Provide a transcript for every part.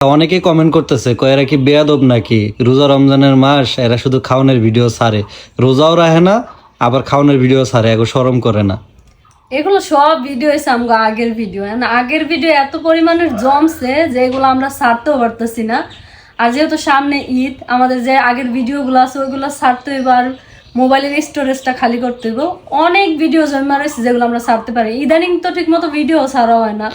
অনেকে কমেন্ট করতেছে এরা কি বেয়াদব নাকি, রোজা রমজানের মাস এরা শুধু খাওয়ানোর ভিডিও ছাড়ে, রোজাও রাখে না আবার খাওয়ানোর ভিডিও ছাড়ে, এগো শরম করে না? এগুলো সব ভিডিও হয়েছে আমগো আগের ভিডিও, আগের ভিডিও এত পরিমাণের জমছে যে এগুলো আমরা ছাড়তেও পারতেছি না। আর যেহেতু সামনে ঈদ, আমাদের যে আগের ভিডিওগুলো আছে ওইগুলো ছাড়তে এবার মোবাইলের স্টোরেজটা খালি করতে হবে। অনেক ভিডিও জমা রয়েছে যেগুলো আমরা ছাড়তে পারি, ইদানিং তো ঠিক মতো ভিডিও ছাড়া হয় না।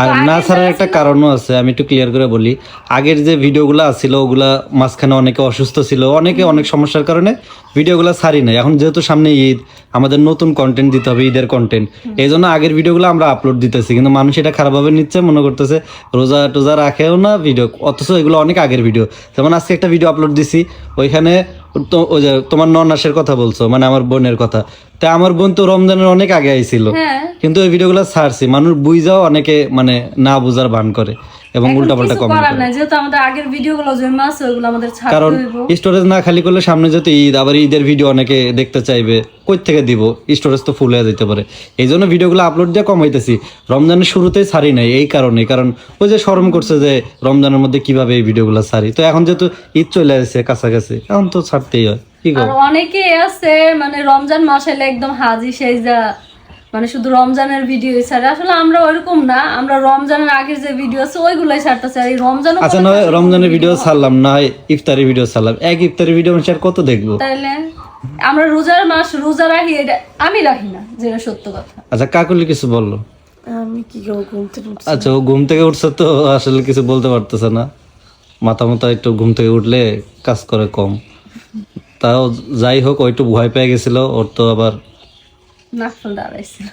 আর না ছাড়ার একটা কারণও আছে, আমি একটু ক্লিয়ার করে বলি। আগের যে ভিডিওগুলো ছিল ওগুলা মাঝখানে অনেকে অসুস্থ ছিল, অনেকে অনেক সমস্যার কারণে ভিডিওগুলো ছাড়ি নাই। এখন যেহেতু সামনে ঈদ, আমাদের নতুন কন্টেন্ট দিতে হবে, ঈদের কন্টেন্ট, এই জন্য আগের ভিডিওগুলো আমরা আপলোড দিতেছি। কিন্তু মানুষ এটা খারাপভাবে নিচ্ছে, মনে করতেছে রোজা টোজা রাখেও না ভিডিও, অথচ এগুলো অনেক আগের ভিডিও। যেমন আজকে একটা ভিডিও আপলোড দিছি, ওইখানে তো ওই যে তোমার ননাসের কথা বলছো, মানে আমার বোনের কথা। তা আমার বোন তো রমজানের অনেক আগে আইছিল, কিন্তু ওই ভিডিওগুলো ছাড়ছি, মানুষ বুঝাও অনেকে মানে না বুঝার ভান করে এবং উল্টাপাল্টা কমেন্ট করে। যেহেতু আমাদের আগের ভিডিওগুলো জমা আছে ওইগুলো আমাদের ছাড়তে কারণ হইব। স্টোরেজ না খালি করলে সামনে যেহেতু ঈদ, আবার ঈদের ভিডিও অনেকে দেখতে চাইবে, কই থেকে দিব, স্টোরেজ তো ফুল হয়ে যেতে পারে। এই জন্য ভিডিওগুলো আপলোড দিয়ে কমাইতেছি। রমজানের শুরুতেই ছাড়ি নাই এই কারণে, কারণ ওই যে শরম করছে যে রমজানের মধ্যে কিভাবে এই ভিডিওগুলো ছাড়ি। তো এখন যেহেতু ঈদ চলে আসছে কাছাকাছি, এখন তো ছাড়তেই হয়। কি আর অনেকে আছে মানে রমজান মাস এলে একদম হাজি সেজা, মানে শুধু রমজানের ভিডিও ছাড়ে। আসলে আমরা ওইরকম না, আমরা রমজানের আগের যে ভিডিও আছে ওইগুলাই ছাড়তেছি। আর এই রমজান, আচ্ছা নয় রমজানের ভিডিও ছাড়লাম, না হয় ইফতারি ভিডিও ছাড়লাম, এক ইফতারি ভিডিও মানুষ আর কত দেখবো? তাইলে আমরা রোজার মাস রোজা রাখি, এটা আমি রাখি না, যেটা সত্য কথা। আচ্ছা কাকুলি কিছু বললো? আমি কি ঘুম থেকে উঠছি। আচ্ছা ও ঘুম থেকে উঠছে তো আসলে কিছু বলতে পারতেছে না, মাথা মাথা একটু ঘুম থেকে উঠলে কাজ করে কম। তাও যাই হোক, ও একটু ভয় পেয়ে গেছিল, ওর তো আবার নাক ফুল দাঁড়াইছিল।